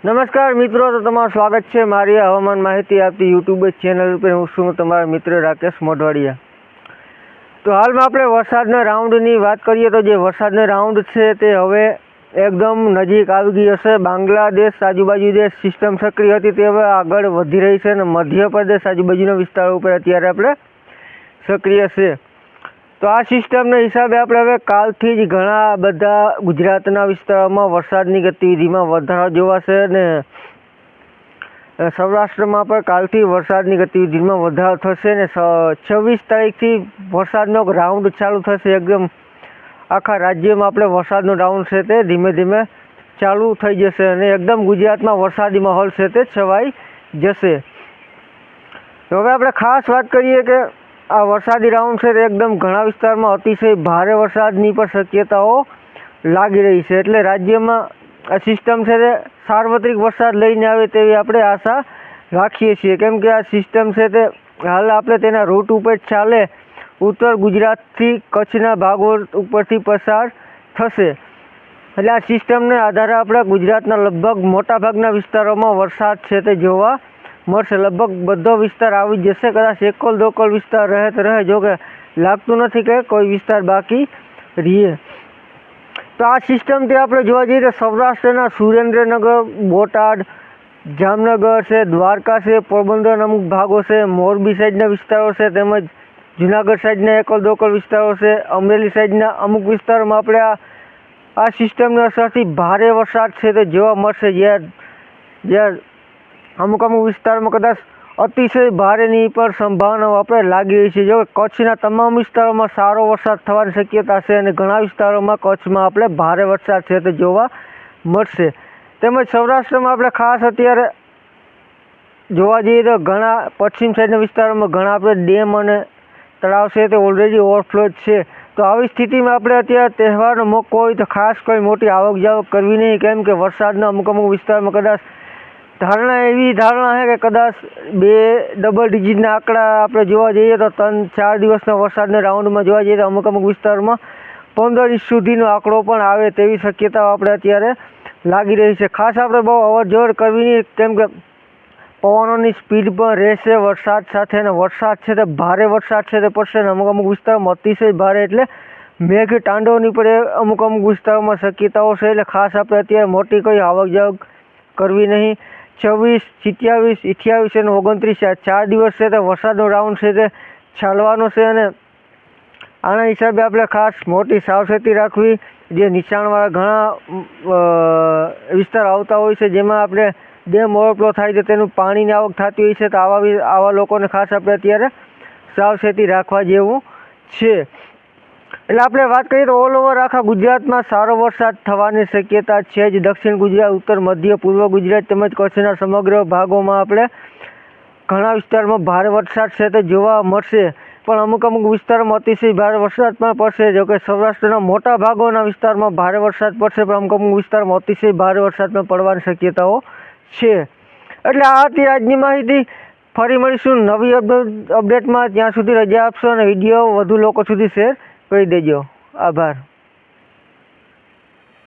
નમસ્કાર મિત્રો, તો તમારું સ્વાગત છે મારી હવામાન માહિતી આપતી યુટ્યુબ ચેનલ ઉપર. હું છું તમારા મિત્ર રાકેશ મોઢવાડિયા. તો હાલમાં આપણે વરસાદના રાઉન્ડની વાત કરીએ તો જે વરસાદનો રાઉન્ડ છે તે હવે એકદમ નજીક આવી ગઈ હશે. બાંગ્લાદેશ આજુબાજુ જે સિસ્ટમ સક્રિય હતી તે હવે આગળ વધી રહી છે અને મધ્યપ્રદેશ આજુબાજુના વિસ્તારો ઉપર અત્યારે આપણે સક્રિય છે. તો આ સિસ્ટમના હિસાબે આપણે હવે કાલથી જ ઘણા બધા ગુજરાતના વિસ્તારોમાં વરસાદની ગતિવિધિમાં વધારો જોવાશે અને સૌરાષ્ટ્રમાં પણ કાલથી વરસાદની ગતિવિધિમાં વધારો થશે અને 26 તારીખથી વરસાદનો રાઉન્ડ ચાલુ થશે. એકદમ આખા રાજ્યમાં આપણે વરસાદનો રાઉન્ડ છે તે ધીમે ધીમે ચાલુ થઈ જશે અને એકદમ ગુજરાતમાં વરસાદી માહોલ છે તે છવાઈ જશે. તો હવે આપણે ખાસ વાત કરીએ કે આ વરસાદી રાઉન્ડ છે તે એકદમ ઘણા વિસ્તારમાં અતિશય ભારે વરસાદની પણ શક્યતાઓ લાગી રહી છે. એટલે રાજ્યમાં આ સિસ્ટમ છે તે સાર્વત્રિક વરસાદ લઈને આવે તેવી આપણે આશા રાખીએ છીએ, કેમ કે આ સિસ્ટમ છે તે હાલ આપણે તેના રૂટ ઉપર ચાલે ઉત્તર ગુજરાતથી કચ્છના ભાગો ઉપરથી પસાર થશે. એટલે આ સિસ્ટમને આધારે આપણે ગુજરાતના લગભગ મોટાભાગના વિસ્તારોમાં વરસાદ છે તે જોવા મળશે. લગભગ બધો વિસ્તાર આવી જશે. કદાચ એકોલ દોકોલ વિસ્તાર રહે તો રહે, જો કે લાગતું નથી કે કોઈ વિસ્તાર બાકી રહીએ. તો આ સિસ્ટમથી આપણે જોવા જઈએ તો સૌરાષ્ટ્રના સુરેન્દ્રનગર, બોટાદ, જામનગર છે, દ્વારકા છે, પોરબંદર અમુક ભાગો છે, મોરબી સાઈડના વિસ્તારો છે, તેમજ જુનાગઢ સાઈડના એકોલ દોકોલ વિસ્તારો છે, અમરેલી સાઈડના અમુક વિસ્તારોમાં આપણે આ સિસ્ટમની અસરથી ભારે વરસાદ છે તે જોવા મળશે. જ્યાં અમુક વિસ્તારમાં કદાચ અતિશય ભારેની પણ સંભાવનાઓ આપણે લાગી રહી છે. જો કચ્છના તમામ વિસ્તારોમાં સારો વરસાદ થવાની શક્યતા છે અને ઘણા વિસ્તારોમાં કચ્છમાં આપણે ભારે વરસાદ છે તે જોવા મળશે. તેમજ સૌરાષ્ટ્રમાં આપણે ખાસ અત્યારે જોવા જઈએ તો ઘણા પશ્ચિમ સાઈડના વિસ્તારોમાં ઘણા આપણે ડેમ અને તળાવ છે તે ઓલરેડી ઓવરફ્લો છે. તો આવી સ્થિતિમાં આપણે અત્યારે તહેવારનો મોકો હોય તો ખાસ કોઈ મોટી આવક જાવક કરવી નહીં, કેમ કે વરસાદના અમુક વિસ્તારમાં કદાચ એવી ધારણા છે કે કદાચ 2 ડબલ ડિજિટના આંકડા આપણે જોવા જઈએ તો 3-4 દિવસના વરસાદના રાઉન્ડમાં જોવા જઈએ તો અમુક વિસ્તારમાં 15 ઇંચ સુધીનો આંકડો પણ આવે તેવી શક્યતાઓ આપણે અત્યારે લાગી રહી છે. ખાસ આપણે બહુ અવરજવર કરવી નહીં, કેમ કે પવનોની સ્પીડ પણ રહેશે વરસાદ સાથે અને વરસાદ છે તે ભારે વરસાદ છે તે પડશે અને અમુક વિસ્તારમાં અતિશય ભારે એટલે મેઘ તાંડવની પણ અમુક વિસ્તારોમાં શક્યતાઓ છે. એટલે ખાસ આપણે અત્યારે મોટી કોઈ આવક જાવક કરવી નહીં. 26, 27, 28 અને 29 આ 4 દિવસ છે તે વરસાદનો રાઉન્ડ છે તે ચાલવાનો છે અને આના હિસાબે આપણે ખાસ મોટી સાવચેતી રાખવી. જે નીચાણવાળા ઘણા વિસ્તાર આવતા હોય છે જેમાં આપણે ડેમ ઓવરફ્લો થાય છે, તેનું પાણીની આવક થતી હોય છે, તો આવા લોકોને ખાસ આપણે અત્યારે સાવચેતી રાખવા જેવું છે. એટલે આપણે વાત કરીએ તો ઓલ ઓવર આખા ગુજરાતમાં સારો વરસાદ થવાની શક્યતા છે જ. દક્ષિણ ગુજરાત, ઉત્તર મધ્ય પૂર્વ ગુજરાત તેમજ કચ્છના સમગ્ર ભાગોમાં આપણે ઘણા વિસ્તારમાં ભારે વરસાદ છે તે જોવા મળશે, પણ અમુક વિસ્તારમાં અતિશય ભારે વરસાદ પણ પડશે. જોકે સૌરાષ્ટ્રના મોટા ભાગોના વિસ્તારમાં ભારે વરસાદ પડશે, પણ અમુક વિસ્તારમાં અતિશય ભારે વરસાદ પણ પડવાની શક્યતાઓ છે. એટલે આ હતી આજની માહિતી. ફરી મળીશું નવી અપડેટમાં. ત્યાં સુધી રજા આપશો અને વિડીયો વધુ લોકો સુધી શેર કરી દેજો. આભાર.